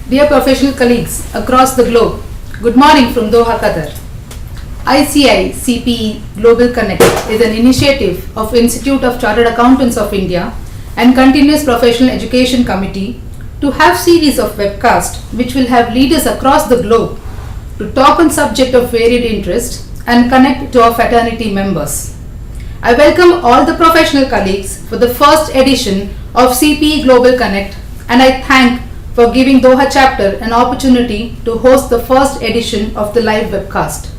Dear professional colleagues across the globe, good morning from Doha, Qatar. ICAI CPE Global Connect is an initiative of Institute of Chartered Accountants of India and Continuous Professional Education Committee to have series of webcasts which will have leaders across the globe to talk on subject of varied interest and connect to our fraternity members. I welcome all the professional colleagues for the first edition of CPE Global Connect, and I thank for giving Doha Chapter an opportunity to host the first edition of the live webcast.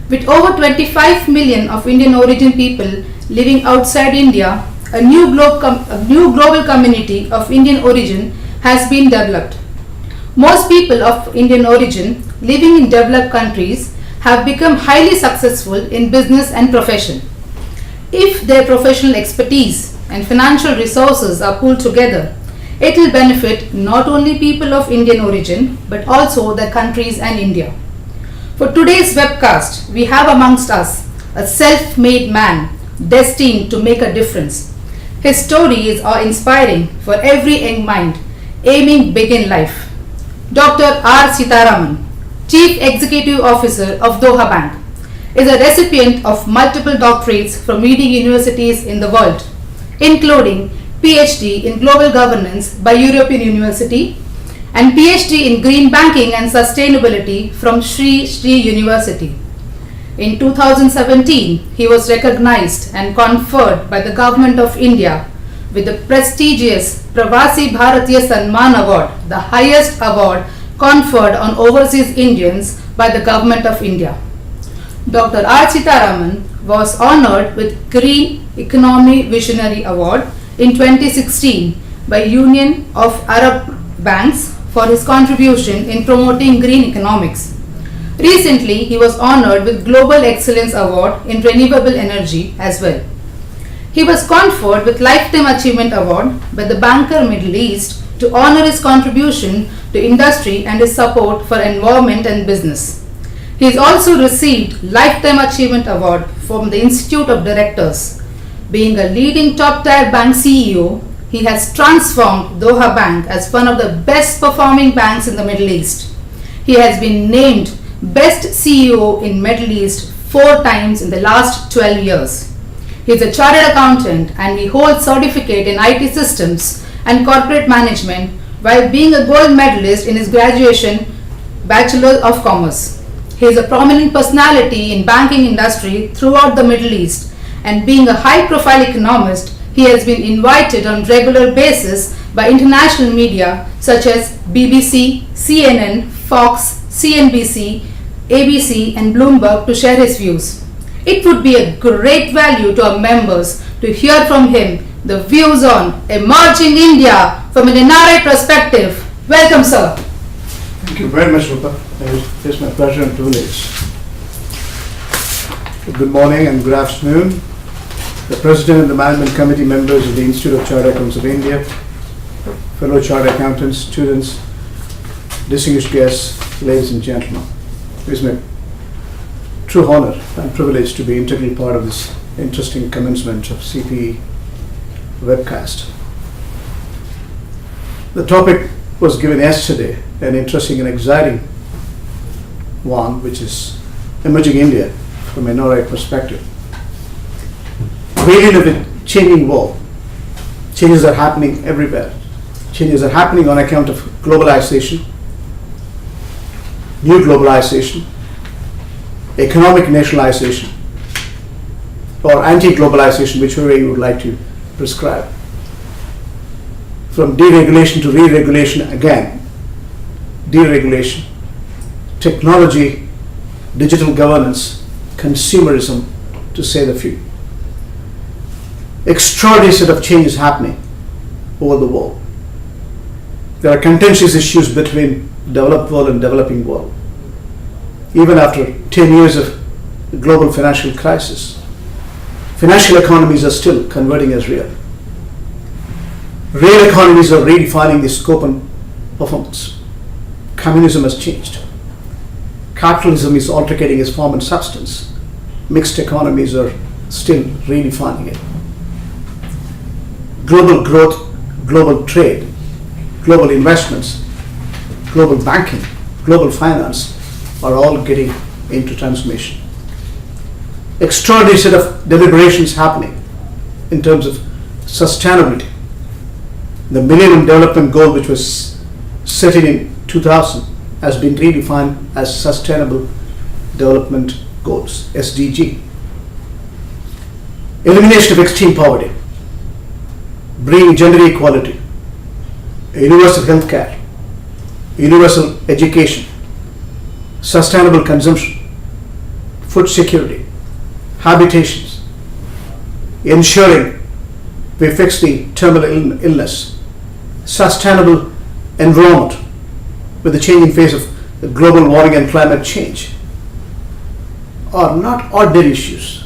With over 25 million of Indian origin people living outside India, a new global community of Indian origin has been developed. Most people of Indian origin living in developed countries have become highly successful in business and profession. If their professional expertise and financial resources are pooled together, it will benefit not only people of Indian origin but also their countries and India. For today's webcast, we have amongst us a self-made man destined to make a difference. His stories are inspiring for every young mind aiming big in life. Dr.Seetharaman, Chief Executive Officer of Doha Bank, is a recipient of multiple doctorates from leading universities in the world, including PhD in Global Governance by European University and PhD in Green Banking and Sustainability from Sri University. In 2017, he was recognized and conferred by the Government of India with the prestigious Pravasi Bharatiya Sanman Award, the highest award conferred on overseas Indians by the Government of India. Dr. Seetharaman was honored with Green Economy Visionary Award in 2016 by Union of Arab Banks for his contribution in promoting green economics. Recently, he was honored with Global Excellence Award in Renewable Energy as well. He was conferred with Lifetime Achievement Award by the Banker Middle East to honor his contribution to industry and his support for environment and business. He has also received Lifetime Achievement Award from the Institute of Directors. Being a leading top-tier bank CEO, he has transformed Doha Bank as one of the best performing banks in the Middle East. He has been named Best CEO in Middle East 4 times in the last 12 years. He is a chartered accountant and he holds certificate in IT systems and corporate management while being a gold medalist in his graduation Bachelor of Commerce. He is a prominent personality in banking industry throughout the Middle East, and being a high-profile economist, he has been invited on regular basis by international media such as BBC, CNN, Fox, CNBC, ABC and Bloomberg to share his views. It would be a great value to our members to hear from him the views on emerging India from an NRI perspective. Welcome, sir. Thank you very much, Rupa. It's my pleasure and privilege. Good morning and good afternoon. The President and the Management Committee members of the Institute of Chartered Accountants of India, fellow Chartered Accountants, students, distinguished guests, ladies and gentlemen. It is my true honor and privilege to be integral part of this interesting commencement of CPE webcast. The topic was given yesterday, an interesting and exciting one, which is emerging India from an NRI perspective. We live in a changing world. Changes are happening everywhere. Changes are happening on account of globalization, new globalization, economic nationalization, or anti-globalization, whichever you would like to prescribe. From deregulation to re-regulation again, deregulation, technology, digital governance, consumerism, to say the few. Extraordinary set of changes happening over the world. There are contentious issues between developed world and developing world. Even after 10 years of the global financial crisis, financial economies are still converting as real. Real economies are redefining the scope and performance. Communism has changed. Capitalism is altercating its form and substance. Mixed economies are still redefining it. Global growth, global trade, global investments global banking, global finance are all getting into transformation. Extraordinary set of deliberations happening in terms of sustainability. The Millennium Development Goal, which was set in 2000, has been redefined as Sustainable Development Goals, SDG. Elimination of extreme poverty, bringing gender equality, universal health care, universal education, sustainable consumption, food security, habitations, ensuring we fix the terminal illness, sustainable environment with the changing face of the global warming and climate change are not ordinary issues.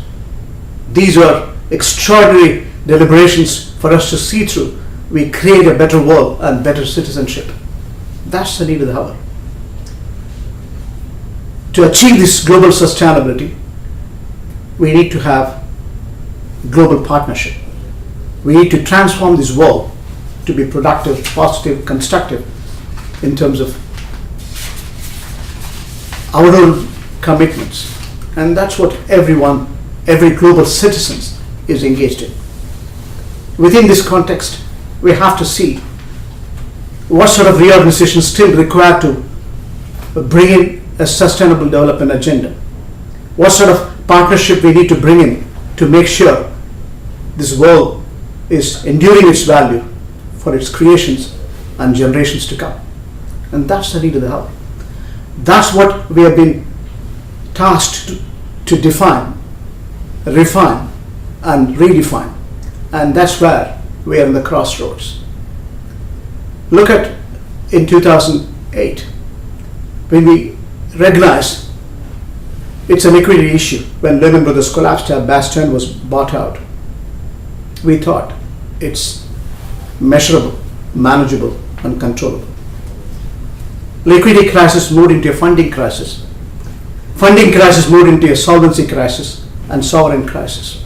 These are extraordinary deliberations for us to see through. We create a better world and better citizenship. That's the need of the hour. To achieve this global sustainability, we need to have global partnership. We need to transform this world to be productive, positive, constructive in terms of our own commitments. And that's what every global citizen is engaged in. Within this context, we have to see what sort of reorganization is still required to bring in a sustainable development agenda. What sort of partnership we need to bring in to make sure this world is enduring its value for its creations and generations to come. And that's the need of the hour. That's what we have been tasked to define, refine, and redefine. And that's where we are in the crossroads. Look at in 2008, when we recognized it's a liquidity issue. When Lehman Brothers collapsed, Bear Stearns was bought out. We thought it's measurable, manageable, and controllable. Liquidity crisis moved into a funding crisis. Funding crisis moved into a solvency crisis and sovereign crisis.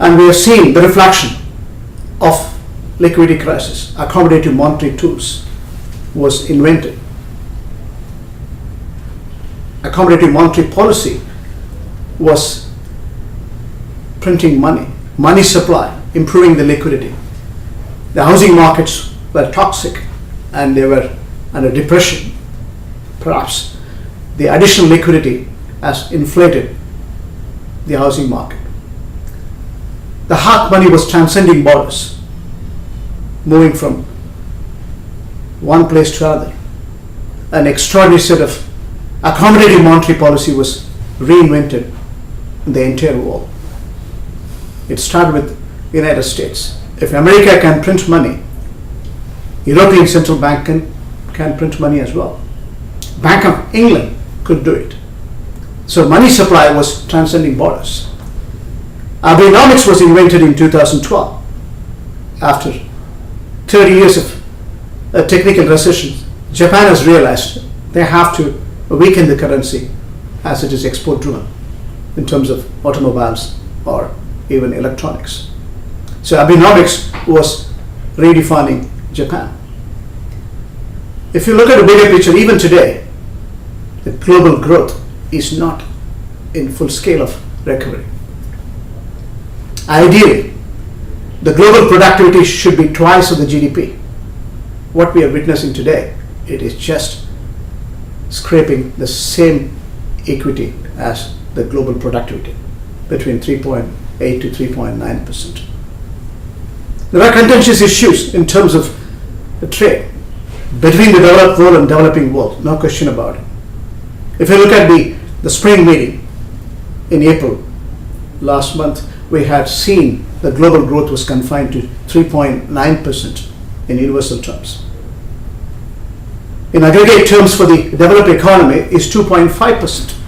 And we have seen the reflection of liquidity crisis. Accommodative monetary tools was invented. Accommodative monetary policy was printing money, money supply, improving the liquidity. The housing markets were toxic and they were under depression. Perhaps the additional liquidity has inflated the housing market. The hard money was transcending borders, moving from one place to another. An extraordinary set of accommodative monetary policy was reinvented in the entire world. It started with the United States. If America can print money, European Central Bank can print money as well. Bank of England could do it. So money supply was transcending borders. Abenomics was invented in 2012. After 30 years of technical recession, Japan has realized they have to weaken the currency as it is export driven in terms of automobiles or even electronics. So Abenomics was redefining Japan. If you look at the bigger picture, even today, the global growth is not in full scale of recovery. Ideally, the global productivity should be twice of the GDP. What we are witnessing today, it is just scraping the same equity as the global productivity, between 3.8 to 3.9%. There are contentious issues in terms of the trade between the developed world and developing world, no question about it. If you look at the spring meeting in April last month, we had seen the global growth was confined to 3.9% in universal terms. In aggregate terms for the developed economy is 2.5%.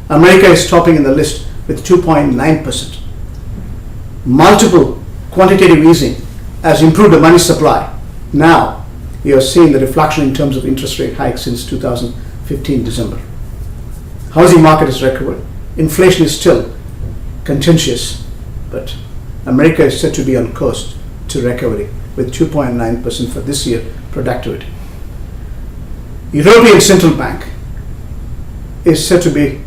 America is topping in the list with 2.9%. Multiple quantitative easing has improved the money supply. Now you are seeing the reflection in terms of interest rate hikes since 2015 December. Housing market is recovered. Inflation is still contentious, but America is said to be on course to recovery with 2.9% for this year productivity. European Central Bank is said to be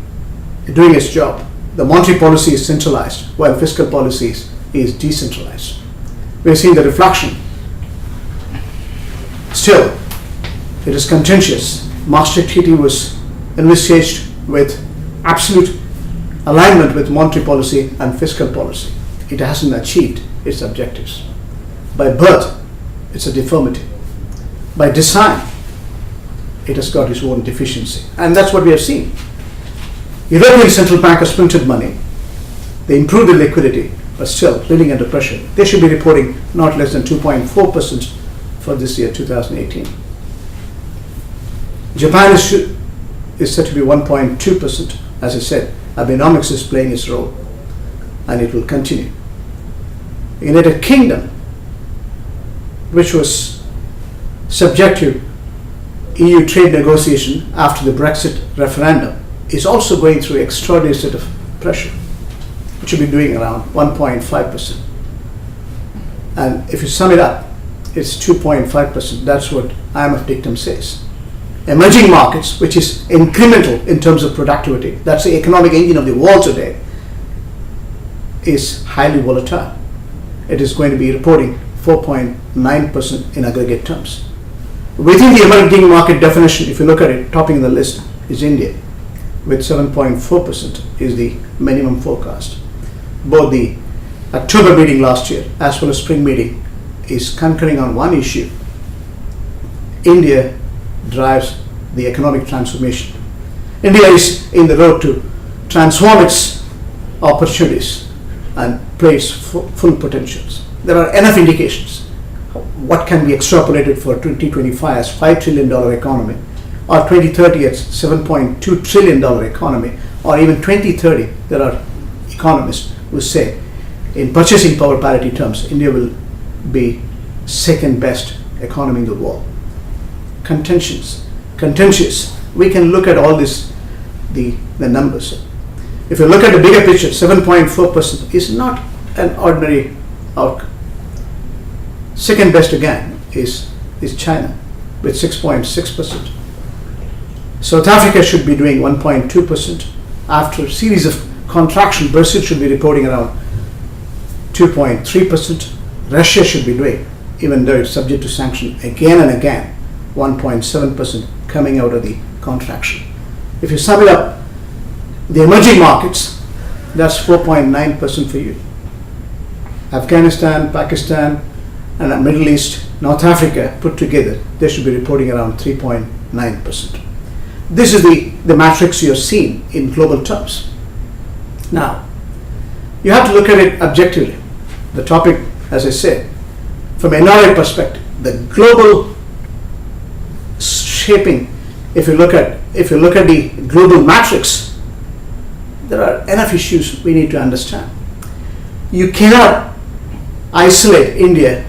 doing its job. The monetary policy is centralized while fiscal policy is decentralized. We have seen the reflection. Still, it is contentious. Maastricht Treaty was envisaged with absolute alignment with monetary policy and fiscal policy. It hasn't achieved its objectives. By birth, it's a deformity. By design, it has got its own deficiency. And that's what we have seen. European Central Bank has printed money. They improved the liquidity, but still living under pressure. They should be reporting not less than 2.4% for this year, 2018. Japan is said to be 1.2%. As I said, Abenomics is playing its role, and it will continue. United Kingdom, which was subject to EU trade negotiation after the Brexit referendum, is also going through extraordinary set of pressure. It should be doing around 1.5%. And if you sum it up, it's 2.5%. That's what IMF dictum says. Emerging markets, which is incremental in terms of productivity, that's the economic engine of the world today, is highly volatile. It is going to be reporting 4.9% in aggregate terms. Within the emerging market definition, if you look at it, topping the list is India, with 7.4% is the minimum forecast. Both the October meeting last year as well as spring meeting is concurring on one issue. India drives the economic transformation. India is in the road to transform its opportunities and play its full potentials. There are enough indications what can be extrapolated for 2025 as $5 trillion economy, or 2030 as $7.2 trillion economy, or even 2030 there are economists who say in purchasing power parity terms India will be second best economy in the world. Contentious. We can look at all this, the numbers. If you look at the bigger picture, 7.4% is not an ordinary outcome. Second best again is China with 6.6%. South Africa should be doing 1.2%. After a series of contraction, Brazil should be reporting around 2.3%. Russia should be doing, even though it's subject to sanction again and again, 1.7% coming out of the contraction. If you sum it up, the emerging markets, that's 4.9% for you. Afghanistan, Pakistan, and the Middle East, North Africa put together, they should be reporting around 3.9%. This is the matrix you're seeing in global terms. Now, you have to look at it objectively. The topic, as I said, from an NRI perspective, the global shaping, if you look at the global matrix, there are enough issues we need to understand. You cannot isolate India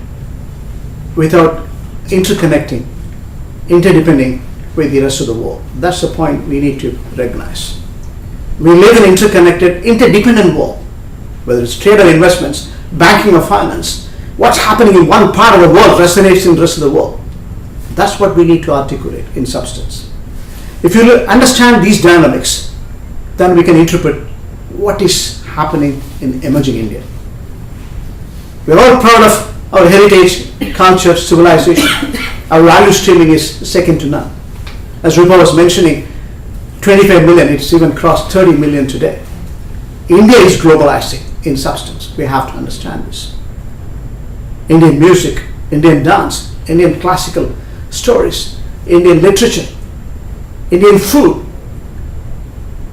without interconnecting, interdepending with the rest of the world. That's the point we need to recognize. We live in an interconnected, interdependent world, whether it's trade or investments, banking or finance. What's happening in one part of the world resonates in the rest of the world. That's what we need to articulate in substance. If you understand these dynamics, then we can interpret what is happening in emerging India. We're all proud of our heritage, culture, civilization. Our value streaming is second to none. As Rupa was mentioning, 25 million, it's even crossed 30 million today. India is globalizing in substance. We have to understand this. Indian music, Indian dance, Indian classical stories, Indian literature, Indian food,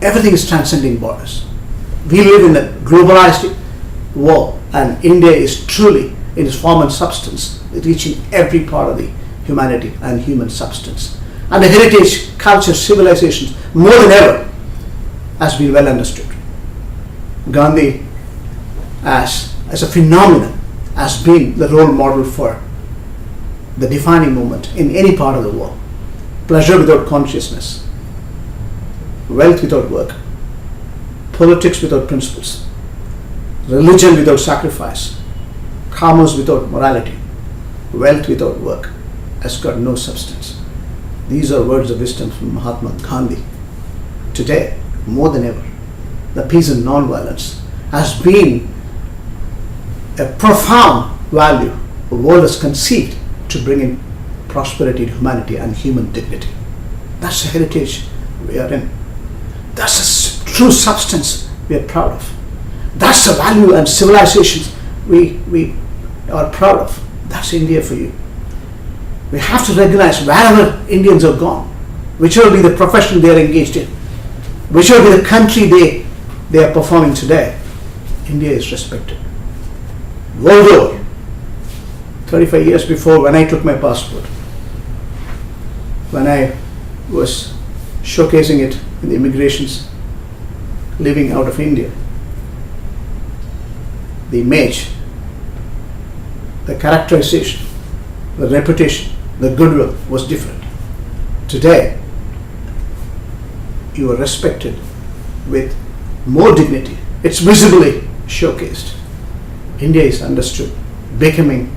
everything is transcending borders. We live in a globalized world, and India is truly, in its form and substance, reaching every part of the humanity and human substance. And the heritage, culture, civilizations, more than ever, has been well understood. Gandhi, as a phenomenon, has been the role model for the defining moment in any part of the world. Pleasure without consciousness, wealth without work, politics without principles, religion without sacrifice, commerce without morality, wealth without work has got no substance. These are words of wisdom from Mahatma Gandhi. Today, more than ever, the peace and non-violence has been a profound value the world has conceived to bring in prosperity to humanity and human dignity. That's the heritage we are in. That's the true substance we are proud of. That's the value and civilizations we are proud of. That's India for you. We have to recognize wherever Indians have gone, whichever be the profession they are engaged in, whichever be the country they are performing today, India is respected. World over, 35 years before when I took my passport, when I was showcasing it in the immigrations living out of India, the image, the characterization, the reputation, the goodwill was different. Today, you are respected with more dignity. It's visibly showcased. India is understood, becoming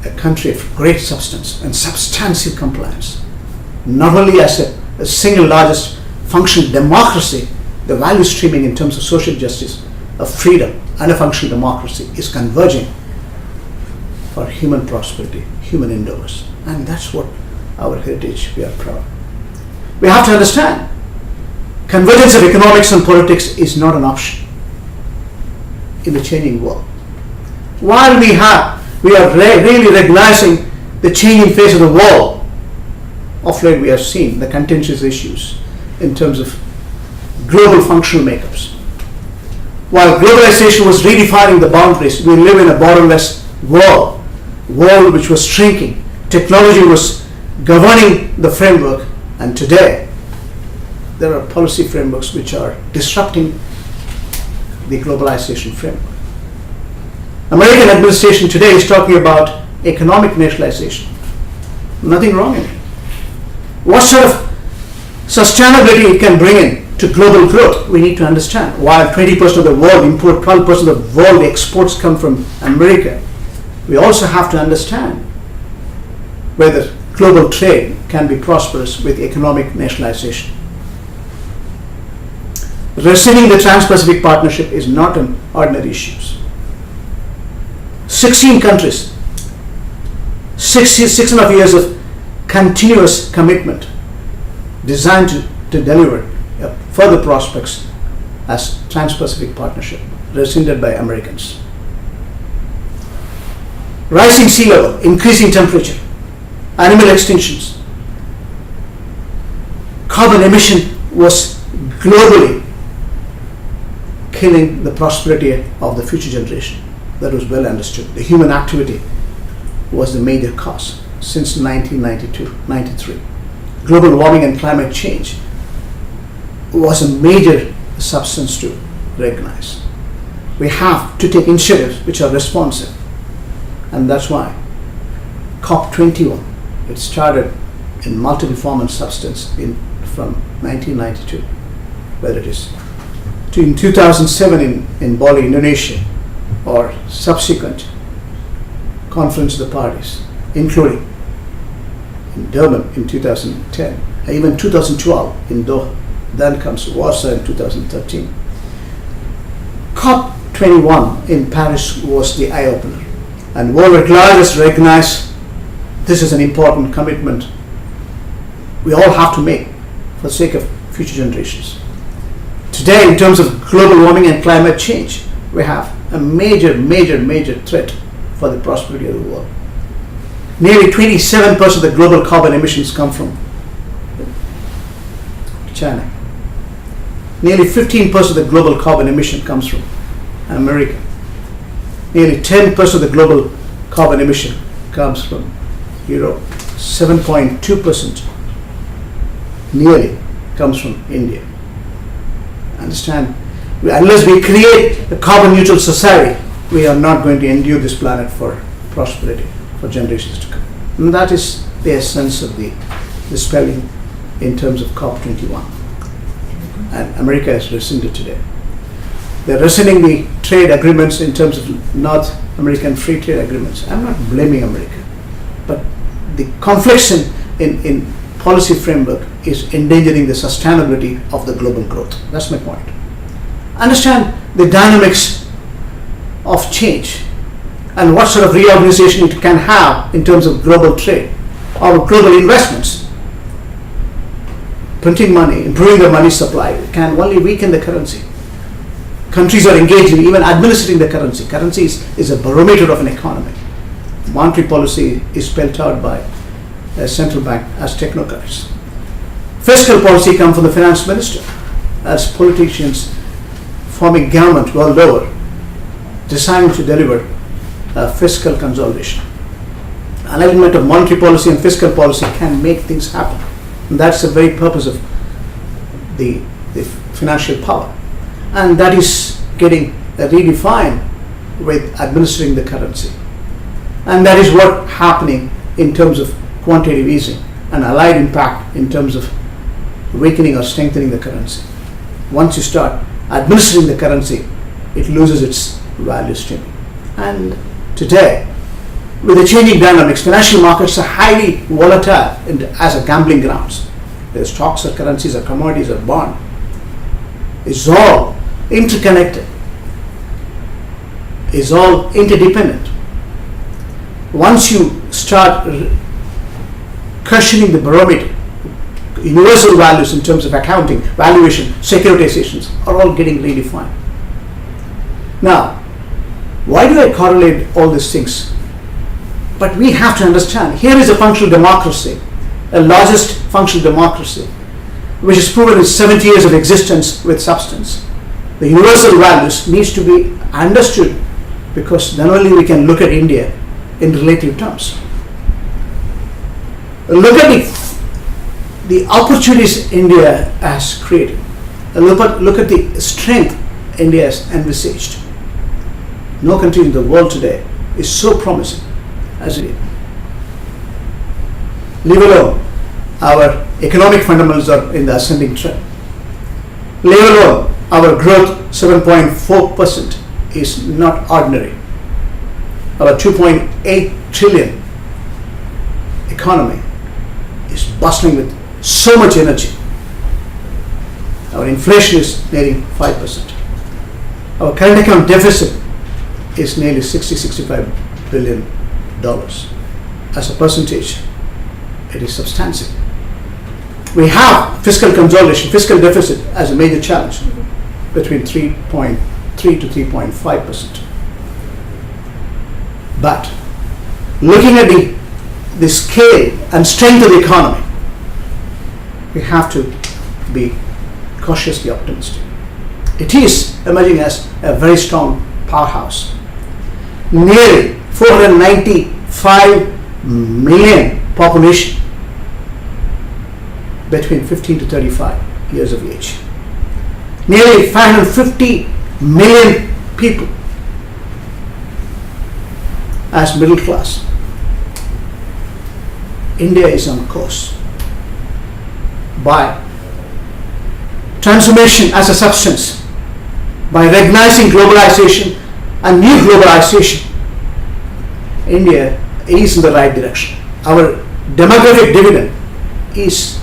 a country of great substance and substantial compliance. Not only as a single largest functional democracy, the value streaming in terms of social justice, of freedom, and a functional democracy is converging for human prosperity, human endeavors. And that's what our heritage we are proud. We have to understand, convergence of economics and politics is not an option in the changing world. While we are really recognizing the changing face of the world, of late we have seen the contentious issues in terms of global functional makeups. While globalization was redefining the boundaries, we live in a borderless world which was shrinking. Technology was governing the framework, and today there are policy frameworks which are disrupting the globalization framework. American administration today is talking about economic nationalization. Nothing wrong in it. What sort of sustainability it can bring in to global growth, we need to understand. While 20% of the world import, 12% of the world exports come from America, we also have to understand whether global trade can be prosperous with economic nationalization. Rescinding the Trans-Pacific Partnership is not an ordinary issue. 16 countries, 6.5 years of continuous commitment designed to deliver further prospects as Trans-Pacific Partnership, rescinded by Americans. Rising sea level, increasing temperature, animal extinctions, carbon emission was globally killing the prosperity of the future generation. That was well understood. The human activity was the major cause since 1992-93. Global warming and climate change was a major substance to recognize. We have to take initiatives which are responsive, and that's why COP21, it started in multiple form and substance from 1992, whether it is in 2007 in Bali, Indonesia, or subsequent conference of the parties, including in Durban in 2010, and even 2012 in Doha. Then comes Warsaw in 2013. COP21 in Paris was the eye-opener, and world at large has recognized this is an important commitment we all have to make for the sake of future generations. Today, in terms of global warming and climate change, we have a major threat for the prosperity of the world. Nearly 27% of the global carbon emissions come from China. Nearly 15% of the global carbon emission comes from America. Nearly 10% of the global carbon emission comes from Europe. 7.2% nearly comes from India. Understand? Unless we create a carbon neutral society, we are not going to endure this planet for prosperity for generations to come. And that is the essence of the spelling in terms of COP21. And America has rescinded today. They're rescinding the trade agreements in terms of North American free trade agreements. I'm not blaming America, but the conflicts in policy framework is endangering the sustainability of the global growth. That's my point. Understand the dynamics of change and what sort of reorganization it can have in terms of global trade or global investments. Printing money, improving the money supply can only weaken the currency. Countries are engaged in even administering the currency. Currency is a barometer of an economy. Monetary policy is spelled out by a central bank as technocrats. Fiscal policy comes from the finance minister as politicians forming government world over, deciding to deliver a fiscal consolidation. Alignment of monetary policy and fiscal policy can make things happen. And that's the very purpose of the financial power. And that is getting redefined with administering the currency. And that is what happening in terms of quantitative easing and allied impact in terms of weakening or strengthening the currency. Once you start administering the currency, it loses its value stream. And today, with the changing dynamics, financial markets are highly volatile as a gambling grounds. Whether stocks or currencies or commodities or bond, it's all interconnected, it's all interdependent. Once you start questioning the barometer, universal values in terms of accounting, valuation, securitizations are all getting redefined. Now, why do I correlate all these things? But we have to understand, here is a functional democracy, the largest functional democracy, which has proven its 70 years of existence with substance. The universal values needs to be understood, because then only we can look at India in relative terms. Look at the opportunities India has created. Look at the strength India has envisaged. No country in the world today is so promising as India. Leave alone our economic fundamentals are in the ascending trend. Leave alone our growth 7.4% is not ordinary. Our 2.8 trillion economy is bustling with so much energy. Our inflation is nearing 5%. Our current account deficit is nearly $65 billion. As a percentage, it is substantial. We have fiscal consolidation, fiscal deficit as a major challenge, between 3.3 to 3.5%. But looking at the scale and strength of the economy, we have to be cautiously optimistic. It is emerging as a very strong powerhouse. Nearly 495 million population between 15 to 35 years of age. Nearly 550 million people as middle class. India is on course by transformation as a substance, by recognizing globalization and new globalization. India is in the right direction. Our demographic dividend is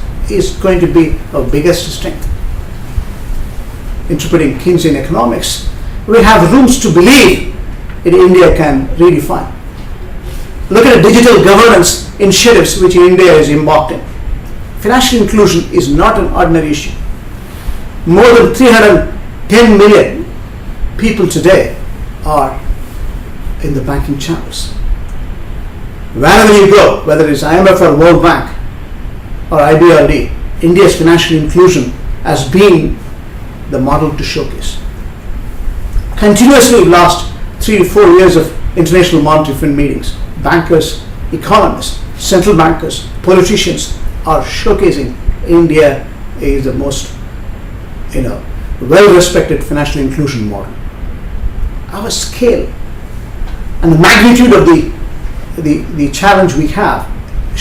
going to be our biggest strength. Interpreting Keynesian economics, we have rooms to believe that India can redefine. Look at the digital governance initiatives which India is embarked in. Financial inclusion is not an ordinary issue. More than 310 million people today are in the banking channels. Wherever you go, whether it's IMF or World Bank or IBRD, India's financial inclusion has been the model to showcase. Continuously last 3 to 4 years of International Monetary Fund meetings, bankers, economists, central bankers, politicians are showcasing India is the most well-respected financial inclusion model. Our scale and the magnitude of the challenge we have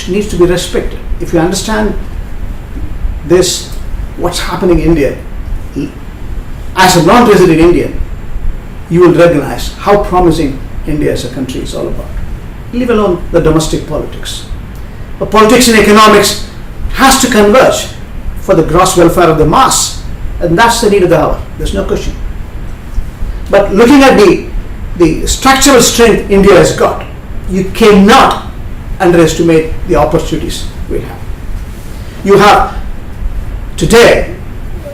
needs to be respected. If you understand this, what's happening in India, as a non-resident Indian, you will recognize how promising India as a country is all about. Leave alone the domestic politics. But politics and economics has to converge for the gross welfare of the mass, and that's the need of the hour. There's no question. But looking at the structural strength India has got, you cannot underestimate the opportunities we have. You have today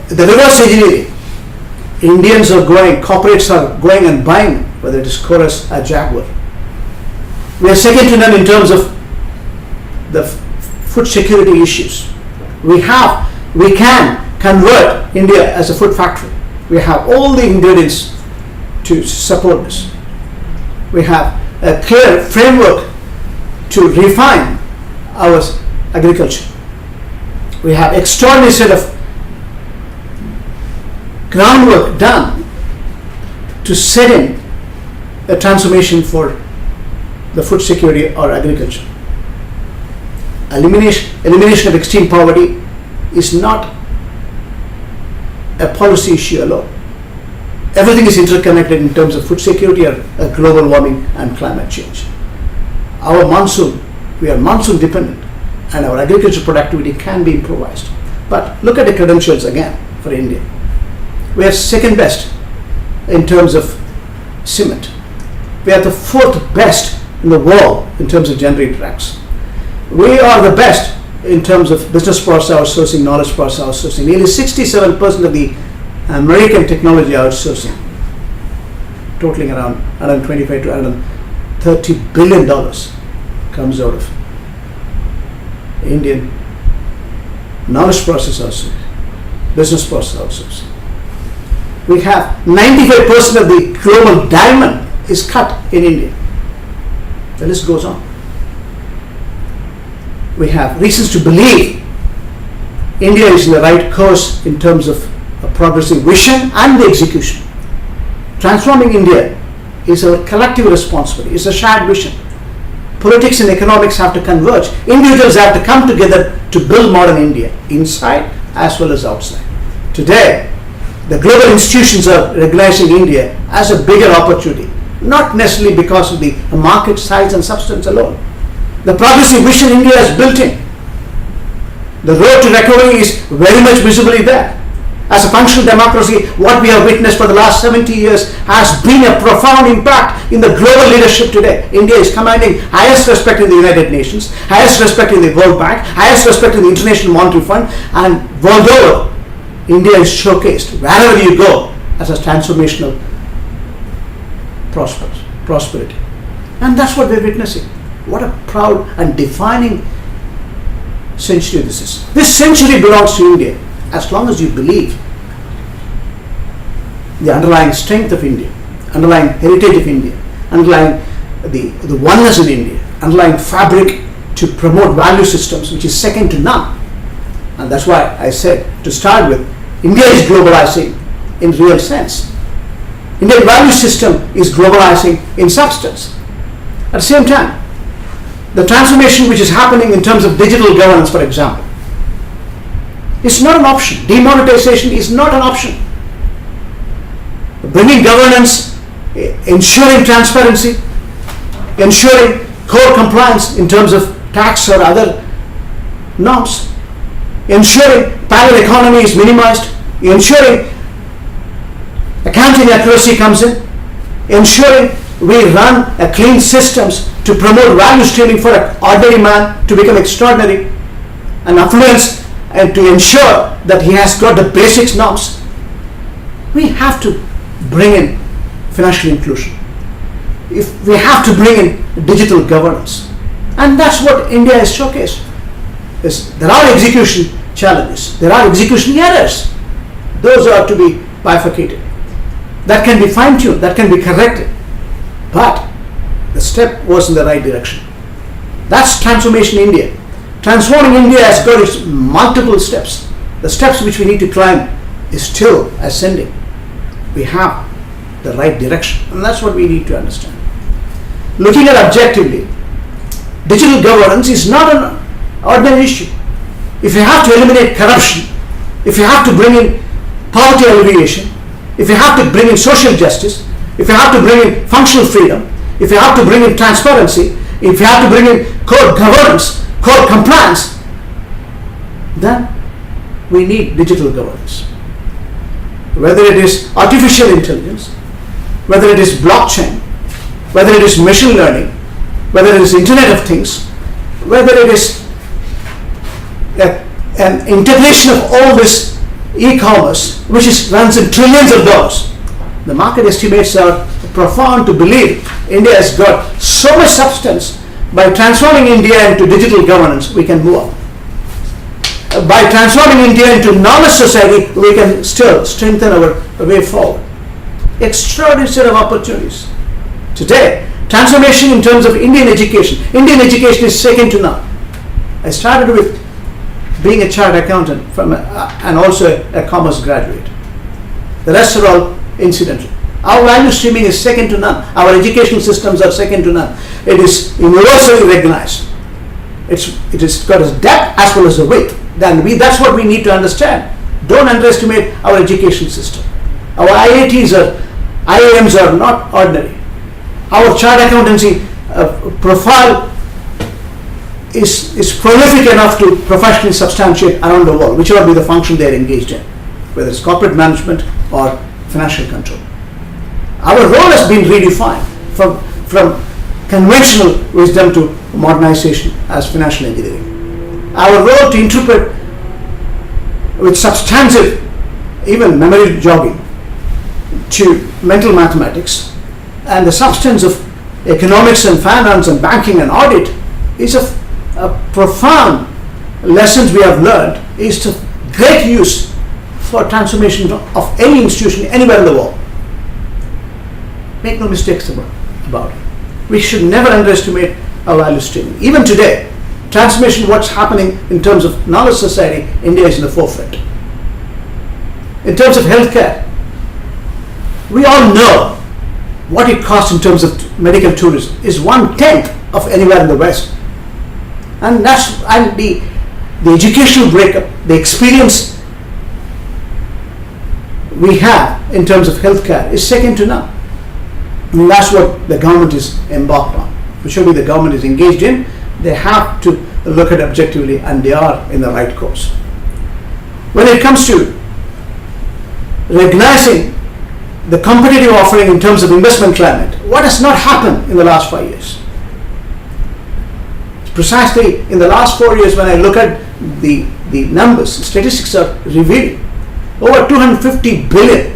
the reverse engineering. Indians are going, corporates are going and buying, whether it is Chorus or Jaguar. We are second to none in terms of the food security issues. We can convert India as a food factory. We have all the ingredients to support this. We have a clear framework to refine our agriculture. We have extraordinary set of groundwork done to set in a transformation for the food security or agriculture. Elimination of extreme poverty is not a policy issue alone. Everything is interconnected in terms of food security or global warming and climate change. Our monsoon, we are monsoon dependent, and our agricultural productivity can be improvised. But look at the credentials again for India. We are second best in terms of cement. We are the fourth best in the world in terms of generated tracks. We are the best in terms of business process outsourcing, knowledge process outsourcing. Nearly 67% of the American technology outsourcing, totaling around 125 to 130 billion dollars, comes out of Indian knowledge process outsourcing, business process outsourcing. We have 95% of the global diamond is cut in India. The list goes on. We have reasons to believe India is in the right course in terms of a progressive vision and the execution. Transforming India is a collective responsibility. It's a shared vision. Politics and economics have to converge. Individuals have to come together to build modern India, inside as well as outside. Today, the global institutions are recognizing India as a bigger opportunity, not necessarily because of the market size and substance alone. The progressive vision India has built in. The road to recovery is very much visibly there. As a functional democracy, what we have witnessed for the last 70 years has been a profound impact in the global leadership today. India is commanding highest respect in the United Nations, highest respect in the World Bank, highest respect in the International Monetary Fund, and world over, India is showcased wherever you go as a transformational prosperity. And that's what we're witnessing. What a proud and defining century this is. This century belongs to India as long as you believe the underlying strength of India, underlying heritage of India, underlying the oneness in India, underlying fabric to promote value systems which is second to none. And that's why I said to start with, India is globalizing in real sense. Indian value system is globalizing in substance. At the same time, the transformation which is happening in terms of digital governance, for example, is not an option. Demonetization is not an option. Bringing governance, ensuring transparency, ensuring core compliance in terms of tax or other norms, ensuring parallel economy is minimized, ensuring accounting accuracy comes in, ensuring we run a clean systems to promote value streaming for an ordinary man to become extraordinary and affluence, and to ensure that he has got the basics norms. We have to bring in financial inclusion. If we have to bring in digital governance, and that's what India has showcased. There are execution challenges, there are execution errors. Those are to be bifurcated. That can be fine-tuned, that can be corrected. But the step was in the right direction. That's transformation India. Transforming India has got its multiple steps. The steps which we need to climb is still ascending. We have the right direction, and that's what we need to understand. Looking at objectively, digital governance is not an ordinary issue. If you have to eliminate corruption, if you have to bring in poverty alleviation, if you have to bring in social justice, if you have to bring in functional freedom, if you have to bring in transparency, if you have to bring in core governance, core compliance, then we need digital governance. Whether it is artificial intelligence, whether it is blockchain, whether it is machine learning, whether it is Internet of Things, whether it is an integration of all this e-commerce, which runs in trillions of dollars. The market estimates are profound to believe India has got so much substance. By transforming India into digital governance, we can move up. By transforming India into knowledge society, we can still strengthen our way forward. Extraordinary set of opportunities. Today, transformation in terms of Indian education. Indian education is second to none. I started with being a chartered accountant and also a commerce graduate. The rest are all incidental. Our value streaming is second to none. Our educational systems are second to none. It is universally recognized. It has got a depth as well as a width. That's what we need to understand. Don't underestimate our education system. Our IIMs are not ordinary. Our chartered accountancy profile is prolific enough to professionally substantiate around the world, whichever be the function they are engaged in, whether it's corporate management or financial control. Our role has been redefined from conventional wisdom to modernization as financial engineering. Our role to interpret with substantive, even memory jogging, to mental mathematics, and the substance of economics and finance and banking and audit is a profound lessons we have learned, is to great use for transformation of any institution anywhere in the world. Make no mistakes about it. We should never underestimate our value stream. Even today, transformation, what's happening in terms of knowledge society, India is in the forefront. In terms of healthcare, we all know what it costs in terms of medical tourism is 1/10 of anywhere in the West. And the educational breakup, the experience we have in terms of healthcare is second to none. And that's what the government is embarked on. Whichever the government is engaged in, they have to look at it objectively, and they are in the right course. When it comes to recognizing the competitive offering in terms of investment climate, what has not happened in the last 5 years? Precisely in the last 4 years, when I look at the numbers, statistics are revealing over 250 billion.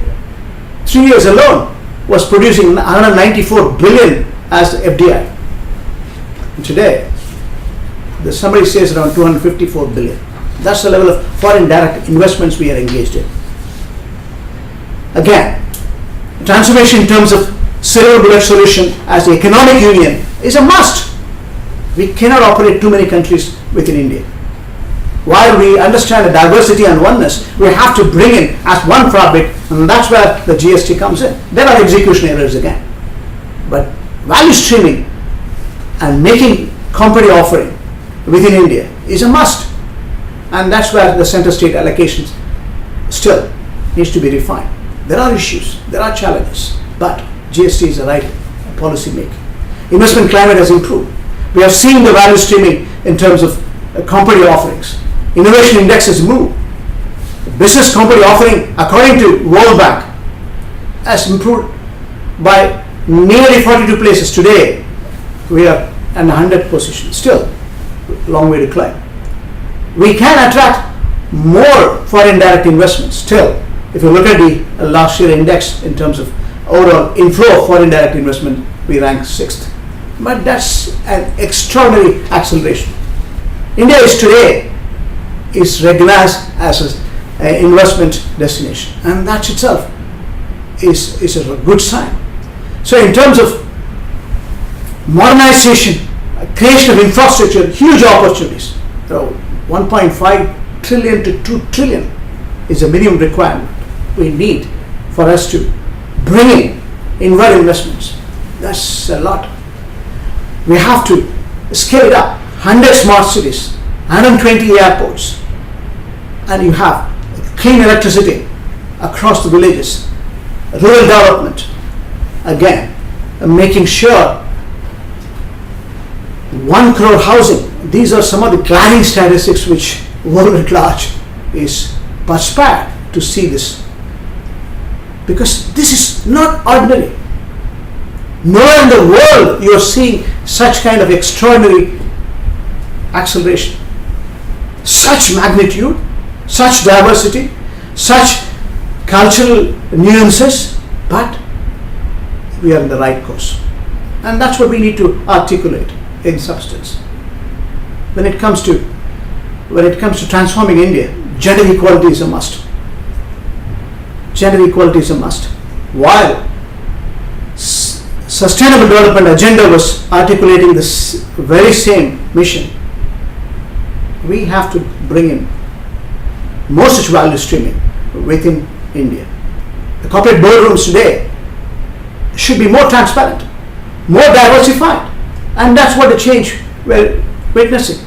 3 years alone was producing 194 billion as FDI. And today, somebody says around 254 billion. That's the level of foreign direct investments we are engaged in. Again, transformation in terms of silver bullet solution as the economic union is a must. We cannot operate too many countries within India. While we understand the diversity and oneness, we have to bring in as one fabric, and that's where the GST comes in. There are execution errors again. But value streaming and making company offering within India is a must. And that's where the center state allocations still needs to be refined. There are issues, there are challenges, but GST is the right policy making. Investment climate has improved. We have seen the value streaming in terms of company offerings. Innovation index has moved. Business company offering, according to World Bank, has improved by nearly 42 places. Today, we are at 100 position. Still, long way to climb. We can attract more foreign direct investments. Still, if you look at the last year index in terms of overall inflow of foreign direct investment, we rank 6th. But that's an extraordinary acceleration. India is today recognized as an investment destination, and that itself is a good sign. So in terms of modernization, creation of infrastructure, huge opportunities. So 1.5 trillion to 2 trillion is a minimum requirement we need for us to bring in inward investments. That's a lot. We have to scale it up. 100 smart cities, 120 airports, and you have clean electricity across the villages, rural development, again, making sure 1 crore housing. These are some of the glaring statistics which world at large is perspired to see this, because this is not ordinary. Nowhere in the world you are seeing such kind of extraordinary acceleration, such magnitude, such diversity, such cultural nuances, but we are in the right course. And that's what we need to articulate in substance. When it comes to transforming India, gender equality is a must. Gender equality is a must. While Sustainable Development Agenda was articulating this very same mission, we have to bring in more such value streaming within India. The corporate boardrooms today should be more transparent, more diversified, and that's what the change we're witnessing.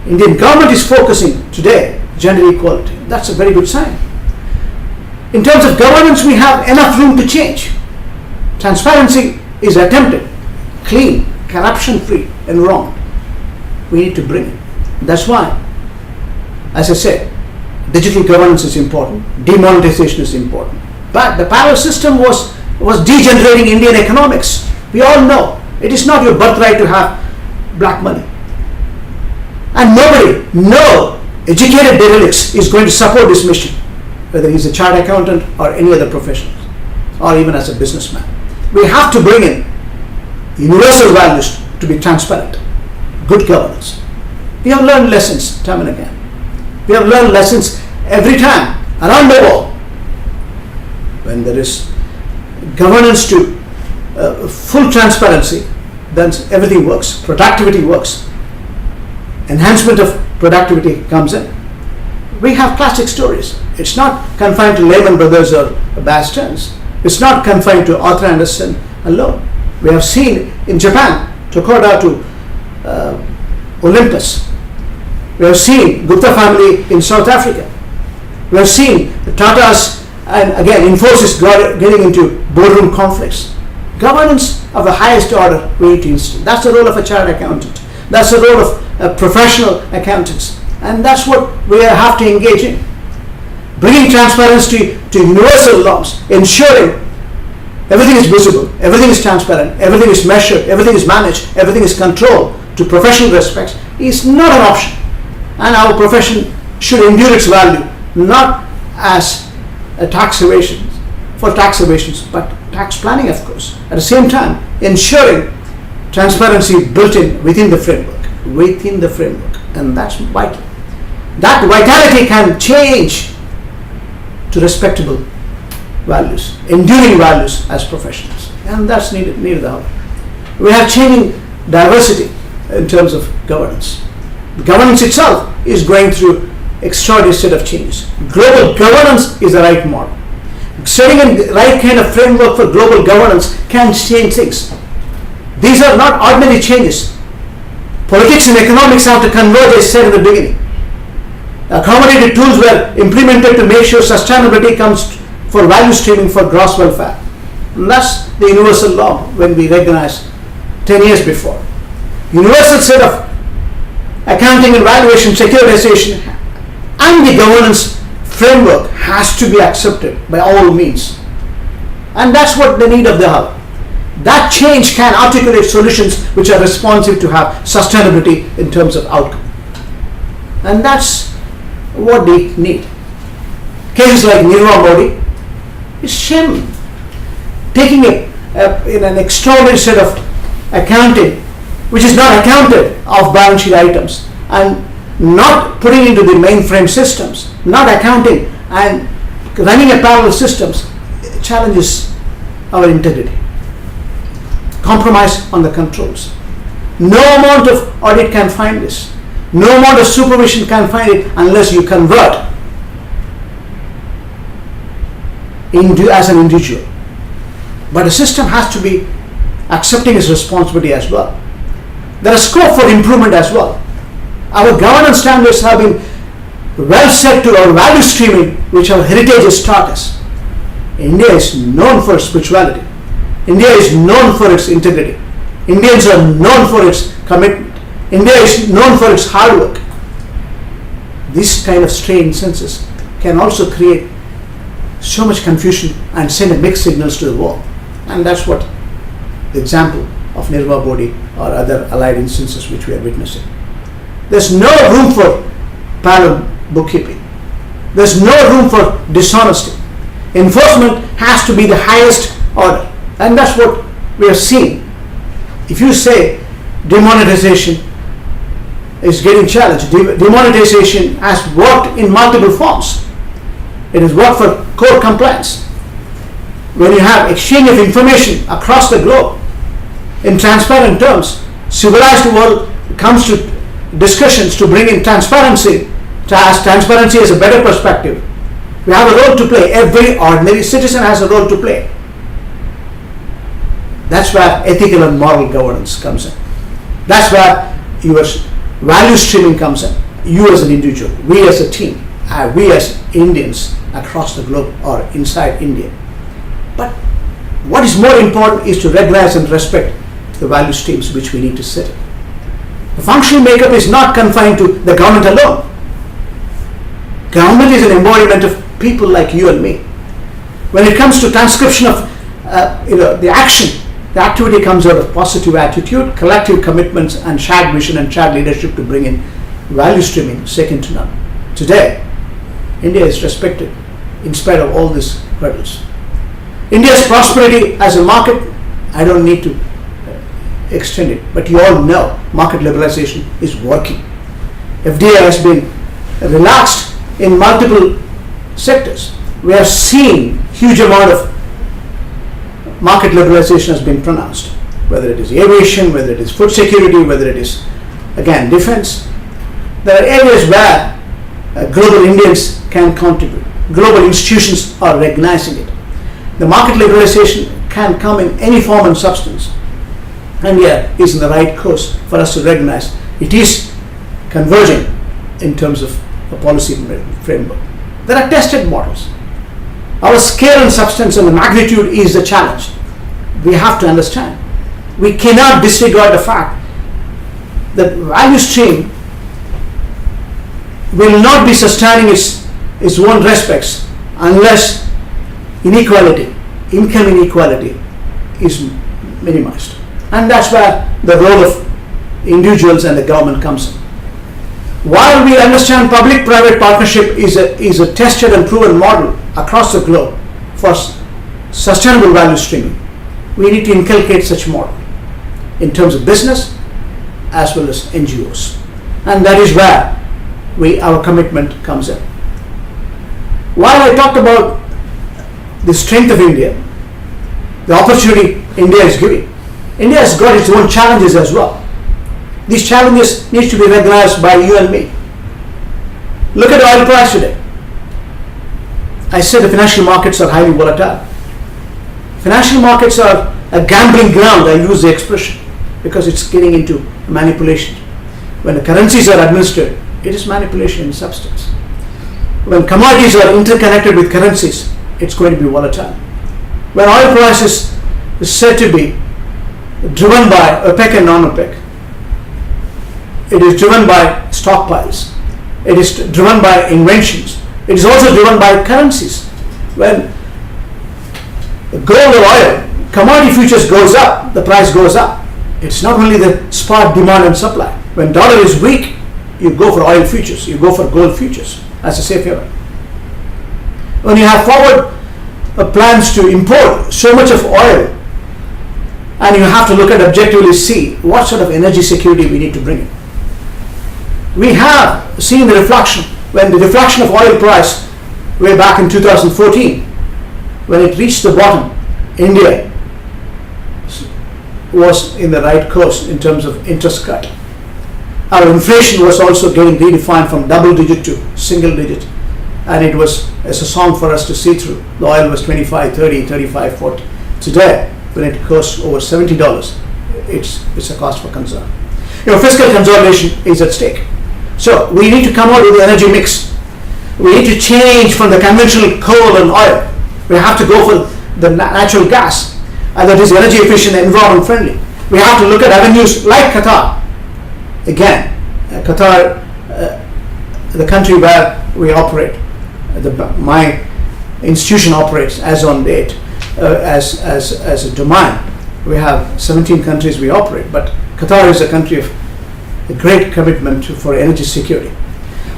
Indian government is focusing today gender equality. That's a very good sign. In terms of governance, we have enough room to change. Transparency is attempted, clean, corruption-free, and wrong. We need to bring it. That's why, as I said, digital governance is important, demonetization is important. But the parallel system was degenerating Indian economics. We all know it is not your birthright to have black money. And nobody, no educated derelicts is going to support this mission, whether he's a chartered accountant or any other professional, or even as a businessman. We have to bring in universal values to be transparent, good governance. We have learned lessons time and again. We have learned lessons every time around the world. When there is governance to full transparency, then everything works. Productivity works. Enhancement of productivity comes in. We have classic stories. It's not confined to Lehman Brothers or Bear Stearns. It's not confined to Arthur Andersen alone. We have seen in Japan, Tokugawa to Olympus. We have seen Gupta family in South Africa. We have seen the Tatas and again Infosys getting into boardroom conflicts. Governance of the highest order we need to instill. That's the role of a chartered accountant. That's the role of professional accountants. And that's what we have to engage in. Bringing transparency to universal norms, ensuring everything is visible, everything is transparent, everything is measured, everything is managed, everything is controlled to professional respects is not an option. And our profession should endure its value, not as a tax evasion, for tax evasions, but tax planning, of course. At the same time, ensuring transparency built in within the framework, and that's vital. That vitality can change to respectable values, enduring values as professionals, and that's needed the hour. We have changing diversity in terms of governance. The governance itself is going through extraordinary set of changes. Global governance is the right model. Setting a right kind of framework for global governance can change things. These are not ordinary changes. Politics and economics have to converge, as said in the beginning. Accommodated tools were implemented to make sure sustainability comes for value streaming for gross welfare. And that's the universal law when we recognized 10 years before. Universal set of accounting and valuation, securitization, and the governance framework has to be accepted by all means. And that's what the need of the hour. That change can articulate solutions which are responsive to have sustainability in terms of outcome. And that's what they need. Cases like Nirva Modi is shame. Taking in an extraordinary set of accounting, which is not accounted of balance sheet items, and not putting into the mainframe systems, not accounting and running a parallel systems, challenges our integrity. Compromise on the controls. No amount of audit can find this. No amount of supervision can find it unless you convert as an individual. But the system has to be accepting its responsibility as well. There is scope for improvement as well. Our governance standards have been well set to our value streaming, which our heritage has taught us. India is known for spirituality. India is known for its integrity. Indians are known for its commitment. India is known for its hard work. this kind of strained census can also create so much confusion and send a mixed signals to the world. And that's what the example of Nirva Bodhi or other allied instances which we are witnessing. There's no room for parallel bookkeeping. There's no room for dishonesty. Enforcement has to be the highest order, and that's what we are seeing. If you say demonetization is getting challenged, demonetization has worked in multiple forms. It has worked for core compliance. When you have exchange of information across the globe in transparent terms, civilized world comes to discussions to bring in transparency, transparency as a better perspective. We have a role to play. Every ordinary citizen has a role to play. That's where ethical and moral governance comes in. That's where your value streaming comes in. You as an individual, we as a team, we as Indians across the globe or inside India. But what is more important is to recognize and respect the value streams which we need to set in. The functional makeup is not confined to the government alone. Government is an embodiment of people like you and me. When it comes to transcription of the action, the activity comes out of positive attitude, collective commitments, and shared vision and shared leadership to bring in value streaming second to none. Today, India is respected in spite of all these hurdles. India's prosperity as a market, I don't need to extend it, but you all know market liberalization is working. FDI has been relaxed in multiple sectors. We have seen huge amount of market liberalization has been pronounced, whether it is aviation, whether it is food security, whether it is, again, defense. There are areas where global Indians can contribute. Global institutions are recognizing it. The market liberalization can come in any form and substance. India is in the right course for us to recognize it is converging in terms of a policy framework. There are tested models. Our scale and substance and the magnitude is the challenge. We have to understand. We cannot disregard the fact that value stream will not be sustaining its own respects unless inequality, income inequality is minimized. And that's where the role of individuals and the government comes in. While we understand public-private partnership is a tested and proven model across the globe for sustainable value streaming, we need to inculcate such model in terms of business as well as NGOs. And that is where our commitment comes in. While I talked about the strength of India, the opportunity India is giving, India has got its own challenges as well. These challenges need to be recognized by you and me. Look at the oil price today. I said the financial markets are highly volatile. Financial markets are a gambling ground, I use the expression, because it's getting into manipulation. When the currencies are administered, it is manipulation in substance. When commodities are interconnected with currencies, it's going to be volatile. When oil prices is said to be driven by OPEC and non-OPEC, it is driven by stockpiles. It is driven by inventions. It is also driven by currencies. When gold or oil, commodity futures goes up, the price goes up. It's not only the spot demand and supply. When dollar is weak, you go for oil futures, you go for gold futures as a safe haven. When you have forward plans to import so much of oil, and you have to look at objectively see what sort of energy security we need to bring in. We have seen the reflection, when the deflection of oil price way back in 2014, when it reached the bottom, India was in the right course in terms of interest cut. Our inflation was also getting redefined from double digit to single digit, and it was as a song for us to see through. The oil was 25, 30, 35, 40. Today, when it costs over $70, it's a cost for concern. Fiscal consolidation is at stake. So we need to come out with the energy mix. We need to change from the conventional coal and oil. We have to go for the natural gas, and that is energy efficient and environment friendly. We have to look at avenues like Qatar. Again, Qatar the country where we operate, my institution operates as on date, as a domain. We have 17 countries we operate, but Qatar is a country of a great commitment for energy security.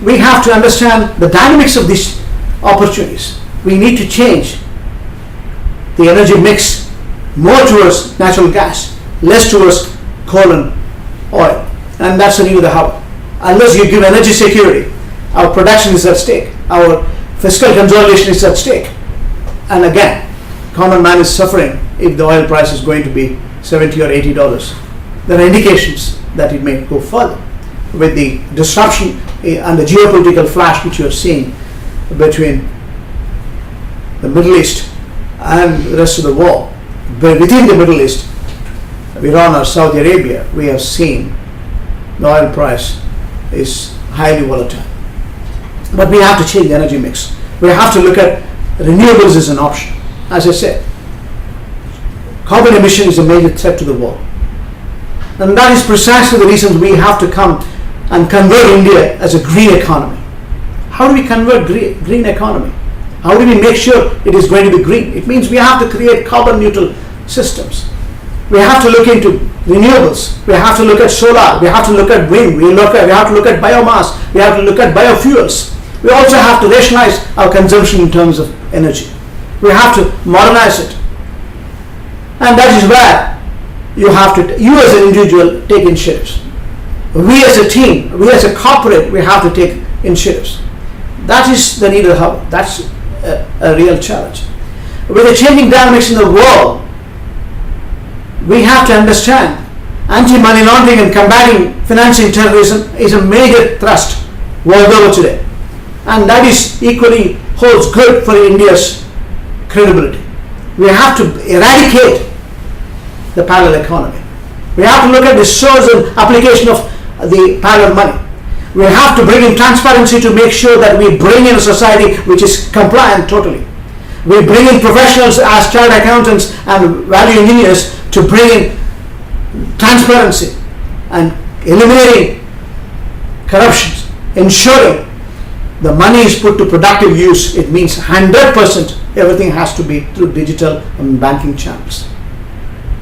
We have to understand the dynamics of these opportunities. We need to change the energy mix more towards natural gas, less towards coal and oil, and that's the need of the hour. Unless you give energy security, our production is at stake, our fiscal consolidation is at stake, and again, common man is suffering if the oil price is going to be $70 or $80. There are indications that it may go further with the disruption and the geopolitical flash which you are seeing between the Middle East and the rest of the world. But within the Middle East, Iran or Saudi Arabia, we have seen the oil price is highly volatile. But we have to change the energy mix. We have to look at renewables as an option. As I said, carbon emission is a major threat to the world. And that is precisely the reason we have to come and convert India as a green economy. How do we convert green economy? How do we make sure it is going to be green? It means we have to create carbon neutral systems. We have to look into renewables. We have to look at solar. We have to look at wind. We have to look at biomass. We have to look at biofuels. We also have to rationalize our consumption in terms of energy. We have to modernize it. And that is where you as an individual take initiatives. We as a team, we as a corporate, we have to take initiatives. That is the need of the hour. That's a real challenge. With the changing dynamics in the world, we have to understand anti-money laundering and combating financing terrorism is a major thrust world over today. And that is equally holds good for India's credibility. We have to eradicate the parallel economy. We have to look at the source and application of the parallel money. We have to bring in transparency to make sure that we bring in a society which is compliant totally. We bring in professionals as chartered accountants and value engineers to bring in transparency and eliminating corruptions, ensuring the money is put to productive use. It means 100% everything has to be through digital and banking channels.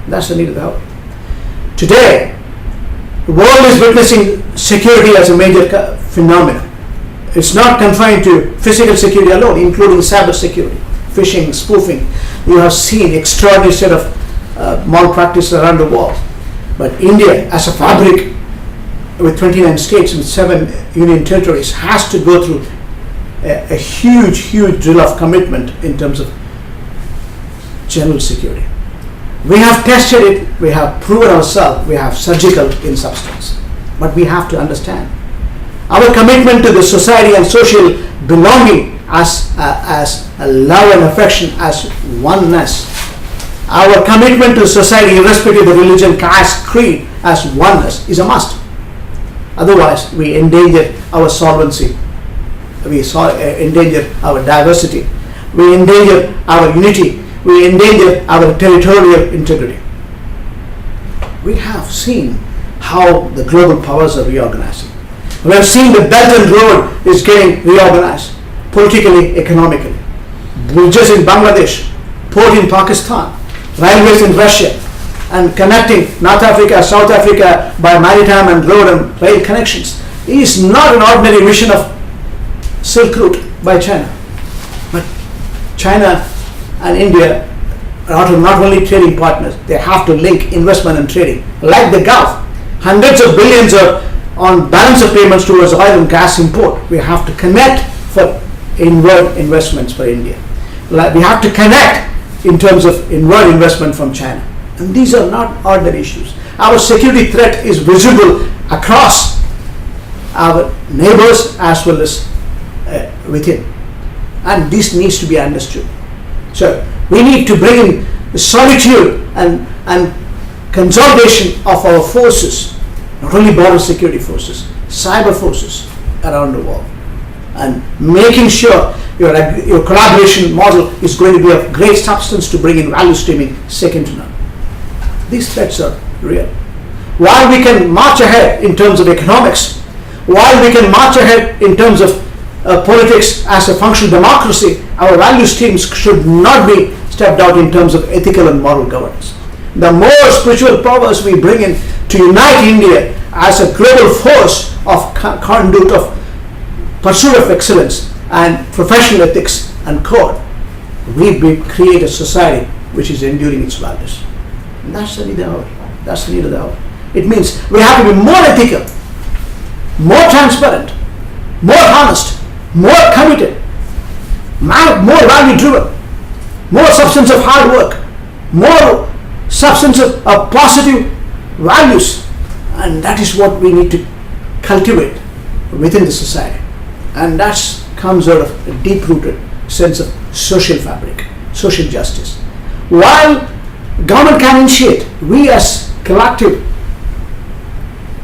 That's the need of the hour. Today, the world is witnessing security as a major phenomenon. It's not confined to physical security alone, including cyber security, phishing, spoofing. You have seen extraordinary set of malpractice around the world. But India, as a fabric with 29 states and 7 union territories, has to go through a huge drill of commitment in terms of general security. We have tested it, we have proven ourselves, we have surgical in substance. But we have to understand our commitment to the society and social belonging as a love and affection, as oneness. Our commitment to society, irrespective of the religion, caste, creed, as oneness is a must. Otherwise, we endanger our solvency, we endanger our diversity, we endanger our unity, we endanger our territorial integrity. We have seen how the global powers are reorganizing. We have seen the Belt and Road is getting reorganized, politically, economically. Bridges in Bangladesh, port in Pakistan, railways in Russia, and connecting North Africa, South Africa by maritime and road and rail connections is not an ordinary mission of Silk Route by China. But China and India are not only trading partners, they have to link investment and trading. Like the Gulf, hundreds of billions are on balance of payments towards oil and gas import. We have to connect for inward investments for India. We have to connect in terms of inward investment from China. And these are not ordinary issues. Our security threat is visible across our neighbors as well as within. And this needs to be understood. So we need to bring in solitude and consolidation of our forces, not only border security forces, cyber forces around the world, and making sure your collaboration model is going to be of great substance to bring in value streaming second to none. These threats are real. While we can march ahead in terms of economics, While we can march ahead in terms of politics as a functional democracy, our value streams should not be stepped out in terms of ethical and moral governance. The more spiritual powers we bring in to unite India as a global force of conduit of pursuit of excellence and professional ethics and code, we create a society which is enduring its values. And that's the need of the hour. That's the need of the hour. It means we have to be more ethical, more transparent, more honest, more committed, more value driven, more substance of hard work, more substance of positive values. And that is what we need to cultivate within the society. And that comes out of a deep-rooted sense of social fabric, social justice. While government can initiate, we as collective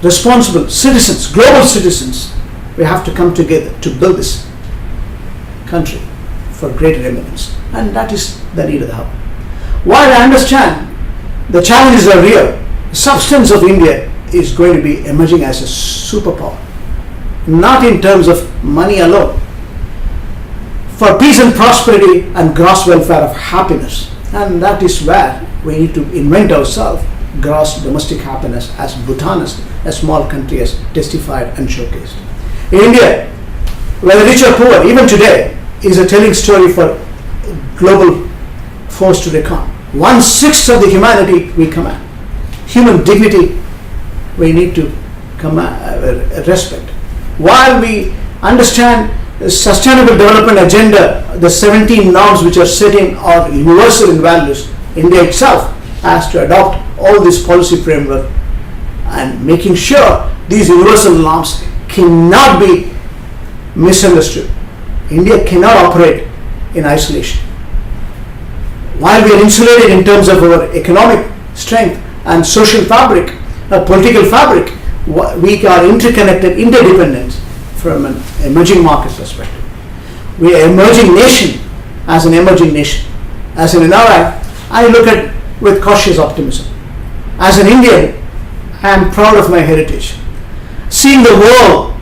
responsible citizens, global citizens, we have to come together to build this country for greater eminence. And that is the need of the hour. While I understand the challenges are real, the substance of India is going to be emerging as a superpower, not in terms of money alone, for peace and prosperity and gross welfare of happiness. And that is where we need to invent ourselves gross domestic happiness, as Bhutan, a small country, has testified and showcased. India, whether rich or poor, even today, is a telling story for global force to reckon. 1/6 of the humanity we command. Human dignity we need to respect. While we understand the sustainable development agenda, the 17 norms which are setting are universal in values, India itself has to adopt all this policy framework and making sure these universal norms cannot be misunderstood. India cannot operate in isolation. While we are insulated in terms of our economic strength and social fabric, political fabric, we are interconnected, interdependent from an emerging market perspective. We are an emerging nation as an emerging nation. As an NRI, I look at with cautious optimism. As an Indian, I am proud of my heritage. Seeing the world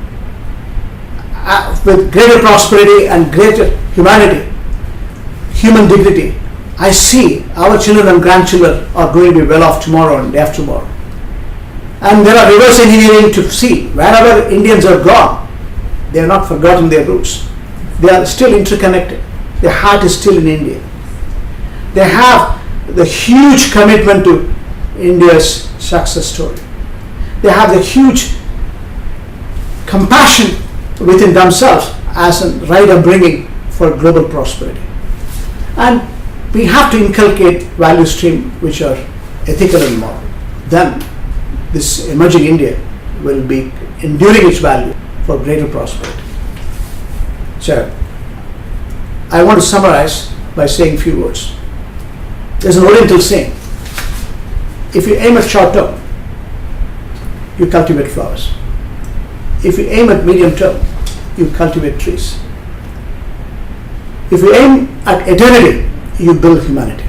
with greater prosperity and greater humanity, human dignity, I see our children and grandchildren are going to be well off tomorrow and day after tomorrow. And there are reverse engineering to see. Wherever Indians are gone, they have not forgotten their roots. They are still interconnected. Their heart is still in India. They have the huge commitment to India's success story. They have the huge compassion within themselves as a right upbringing for global prosperity. And we have to inculcate value stream which are ethical and moral. Then this emerging India will be enduring its value for greater prosperity. So I want to summarize by saying a few words. There's an Oriental saying, if you aim at short term, you cultivate flowers. If you aim at medium term, you cultivate trees. If you aim at eternity, you build humanity.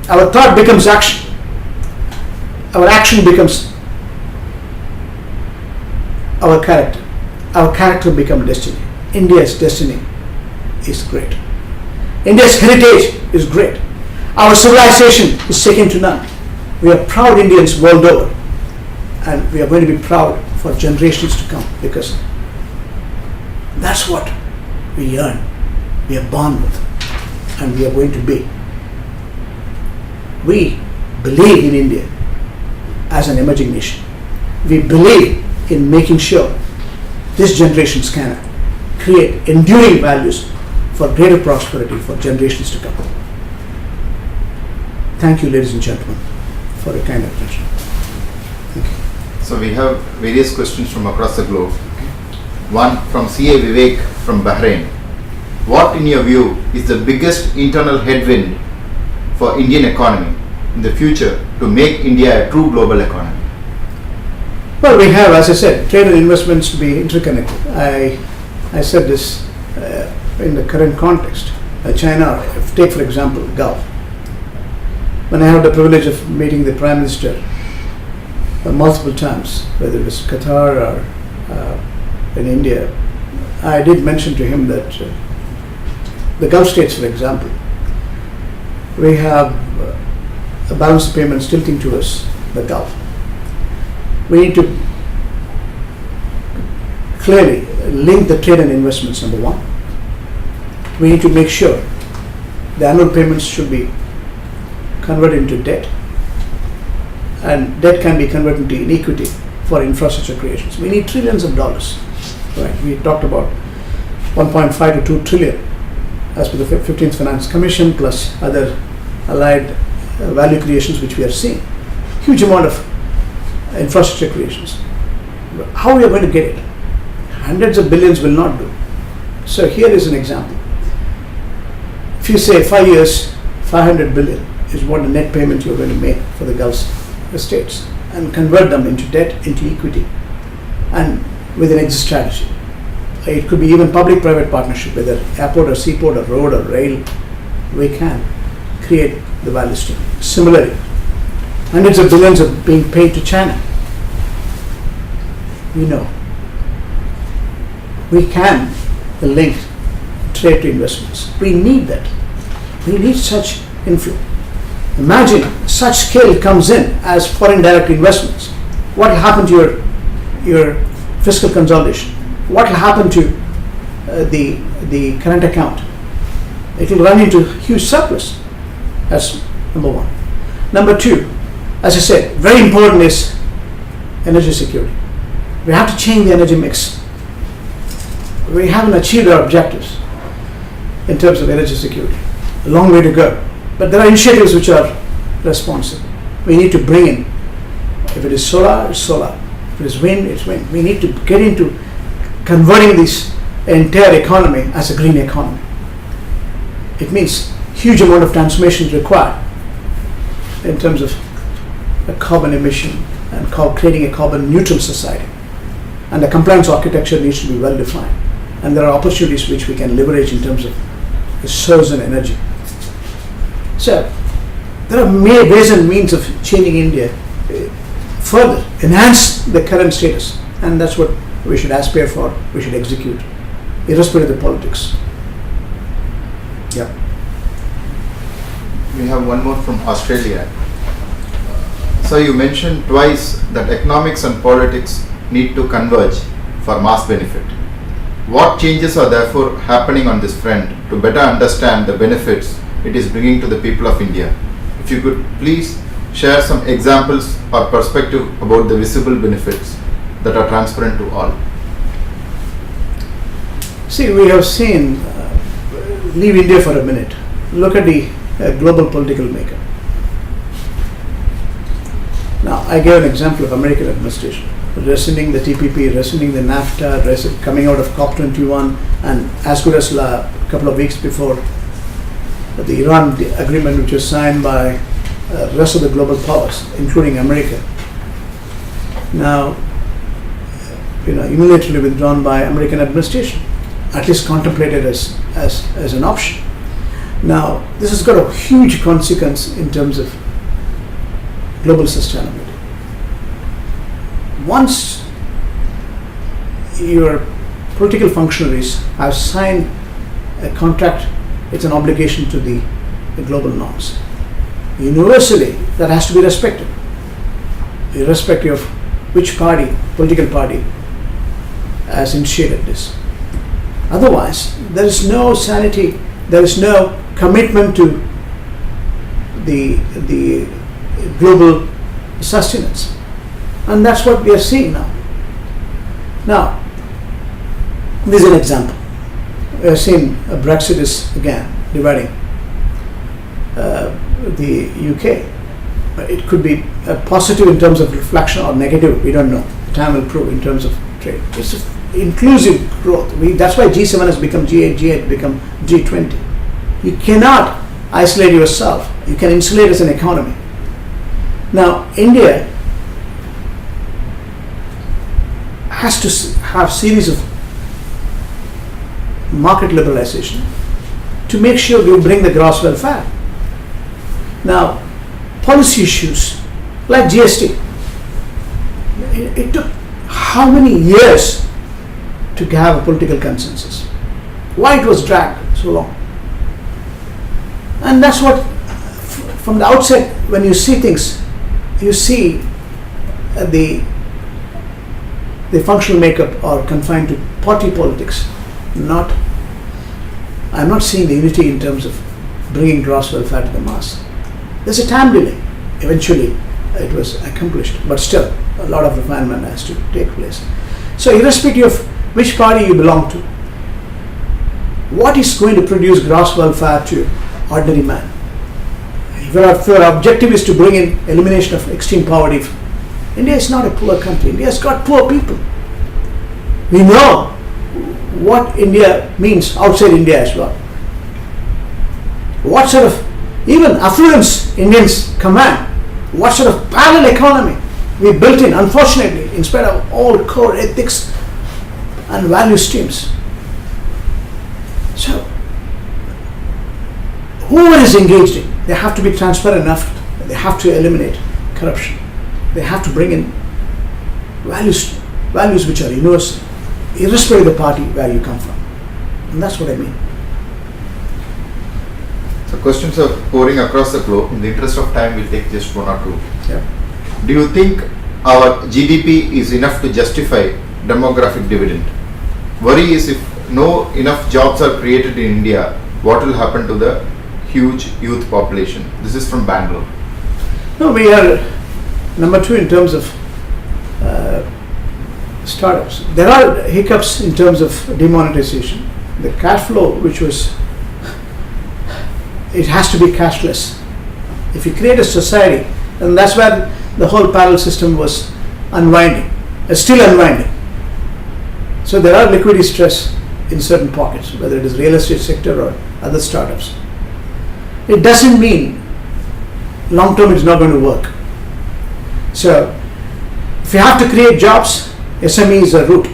Our thought becomes action. Our action becomes our character. Our character becomes destiny. India's destiny is great. India's heritage is great. Our civilization is second to none. We are proud Indians world over, and we are going to be proud for generations to come, because that's what we earn, we are born with, and we are going to be. We believe in India as an emerging nation. We believe in making sure this generations can create enduring values for greater prosperity for generations to come. Thank you, ladies and gentlemen, for your kind attention. Thank you. So we have various questions from across the globe. One from CA Vivek from Bahrain. What, in your view, is the biggest internal headwind for Indian economy in the future to make India a true global economy? Well, we have, as I said, trade and investments to be interconnected. I said this in the current context. China, take for example, Gulf. When I had the privilege of meeting the Prime Minister multiple times, whether it was Qatar or in India, I did mention to him that the Gulf states, for example, we have a balance of payments tilting towards the Gulf. We need to clearly link the trade and investments, number one. We need to make sure the annual payments should be converted into debt, and debt can be converted into equity for infrastructure creations. We need trillions of dollars. Right? We talked about 1.5 to 2 trillion as per the 15th Finance Commission, plus other allied value creations which we are seeing. Huge amount of infrastructure creations. How we are going to get it? Hundreds of billions will not do. So here is an example. If you say 5 years, 500 billion is what the net payment you're going to make for the Gulf states, and convert them into debt, into equity, and with an exit strategy. It could be even public-private partnership, whether airport or seaport or road or rail. We can create the value stream. Similarly, hundreds of billions are being paid to China. We know. We can link trade to investments. We need that. We need such inflow. Imagine such scale comes in as foreign direct investments. What will happen to your fiscal consolidation? What will happen to the current account? It will run into huge surplus. That's number one. Number two, as I said, very important is energy security. We have to change the energy mix. We haven't achieved our objectives in terms of energy security. A long way to go. But there are initiatives which are responsive. We need to bring in, if it is solar, it's solar. If it is wind, it's wind. We need to get into converting this entire economy as a green economy. It means huge amount of transformation is required in terms of a carbon emission and creating a carbon neutral society. And the compliance architecture needs to be well defined. And there are opportunities which we can leverage in terms of the source and energy. So there are many ways and means of changing India further, enhance the current status, and that's what we should aspire for, we should execute, irrespective of the politics. Yeah. We have one more from Australia. So you mentioned twice that economics and politics need to converge for mass benefit. What changes are therefore happening on this front to better understand the benefits it is bringing to the people of India? If you could please share some examples or perspective about the visible benefits that are transparent to all. See, we have seen, leave India for a minute, look at the global political makeup. Now, I gave an example of American administration, rescinding the TPP, rescinding the NAFTA, coming out of COP21, and as good as a couple of weeks before, the Iran agreement, which was signed by the rest of the global powers, including America, now unilaterally withdrawn by American administration, at least contemplated as an option. Now, this has got a huge consequence in terms of global sustainability. Once your political functionaries have signed a contract, it's an obligation to the global norms. Universally, that has to be respected, irrespective of which political party has initiated this. Otherwise, there is no sanity, there is no commitment to the global sustenance. And that's what we are seeing now. Now, this is an example. We have seen Brexit is again dividing the UK. It could be a positive in terms of reflection or negative, we don't know. Time will prove in terms of trade. It's inclusive growth. That's why G7 has become G8, G8 become G20. You cannot isolate yourself. You can insulate as an economy. Now, India has to have series of market liberalization to make sure we bring the gross welfare. Now, policy issues like GST, it took how many years to have a political consensus. Why it was dragged so long? And that's what, from the outset, when you see things, you see the functional makeup are confined to party politics. I'm not seeing the unity in terms of bringing gross welfare to the mass. There's a time delay. Eventually, it was accomplished, but still, a lot of refinement has to take place. So, irrespective of which party you belong to, what is going to produce gross welfare to ordinary man? If your objective is to bring in elimination of extreme poverty, India is not a poor country. India has got poor people. We know what India means outside India as well. What sort of even affluence Indians command? What sort of parallel economy we built in, unfortunately, in spite of all core ethics and value streams. So, whoever is engaged in, they have to be transparent enough, they have to eliminate corruption, they have to bring in values which are universal, irrespective of the party where you come from. And that's what I mean. So questions are pouring across the globe. In the interest of time, we'll take just one or two. Yeah. Do you think our GDP is enough to justify demographic dividend? Worry is if no enough jobs are created in India, what will happen to the huge youth population? This is from Bangalore. No, we are number 2 in terms of startups. There are hiccups in terms of demonetization. The cash flow, which was, it has to be cashless. If you create a society, and that's where the whole parallel system was unwinding, still unwinding. So there are liquidity stress in certain pockets, whether it is real estate sector or other startups. It doesn't mean long term it's not going to work. So if you have to create jobs, SME is a route.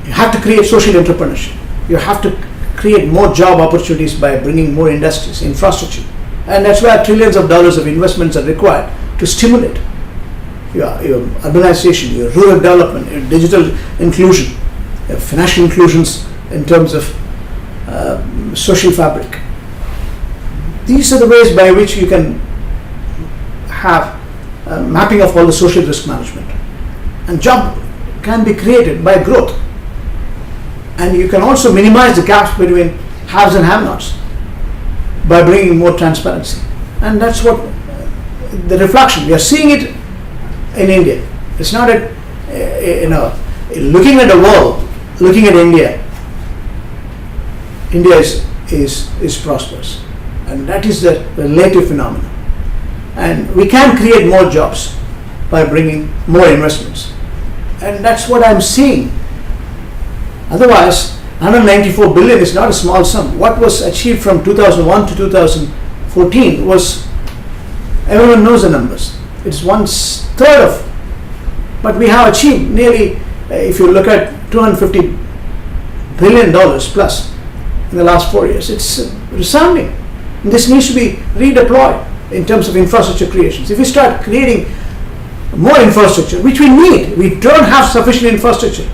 You have to create social entrepreneurship. You have to create more job opportunities by bringing more industries, infrastructure. And that's where trillions of dollars of investments are required to stimulate your urbanization, your rural development, your digital inclusion, your financial inclusions in terms of social fabric. These are the ways by which you can have mapping of all the social risk management. And job can be created by growth. And you can also minimize the gaps between haves and have-nots by bringing more transparency. And that's what the reflection, we are seeing it in India. It's not looking at the world, looking at India. India is prosperous. And that is the relative phenomenon. And we can create more jobs by bringing more investments. And that's what I'm seeing. Otherwise, 194 billion is not a small sum. What was achieved from 2001 to 2014 was, everyone knows the numbers. It's 1/3 of, but we have achieved nearly, if you look at $250 billion plus in the last 4 years, it's resounding. And this needs to be redeployed in terms of infrastructure creations. If we start creating more infrastructure, which we need, we don't have sufficient infrastructure.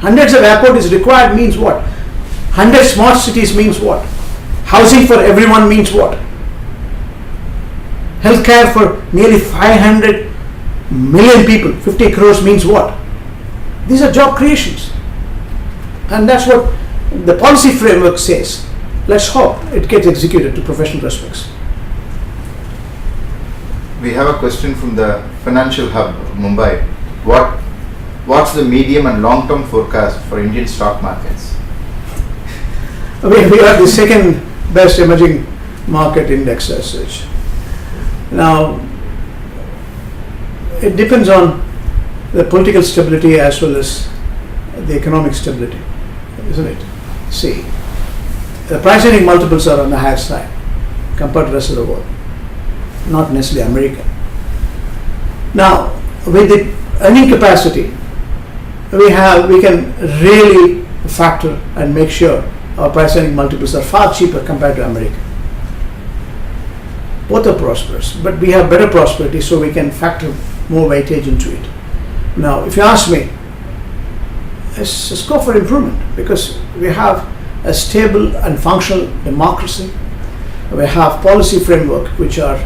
Hundreds of airports is required means what? 100 smart cities means what? Housing for everyone means what? Healthcare for nearly 500 million people, 50 crores means what? These are job creations. And that's what the policy framework says. Let's hope it gets executed to professional respects. We have a question from the Financial Hub, Mumbai. What's the medium and long-term forecast for Indian stock markets? We are the second best emerging market index as such. Now, it depends on the political stability as well as the economic stability, isn't it? See, the price earning multiples are on the higher side compared to the rest of the world, not necessarily America. Now, with the earning capacity, we can really factor and make sure our price earning multiples are far cheaper compared to America. Both are prosperous, but we have better prosperity, so we can factor more weightage into it. Now, if you ask me, is a scope for improvement because we have a stable and functional democracy. We have policy framework which are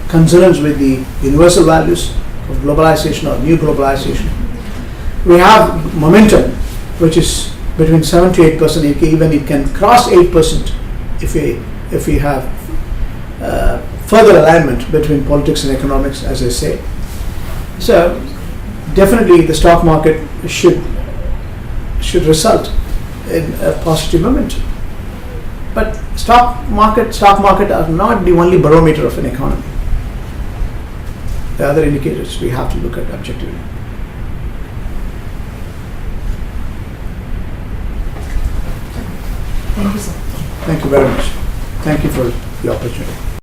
concerned with the universal values of globalization or new globalization. We have momentum which is between 7 to 8%, even it can cross 8% if we have further alignment between politics and economics, as I say. So definitely the stock market should result in a positive momentum. But stock market are not the only barometer of an economy. The other indicators we have to look at objectively. Thank you, sir. Thank you very much. Thank you for the opportunity.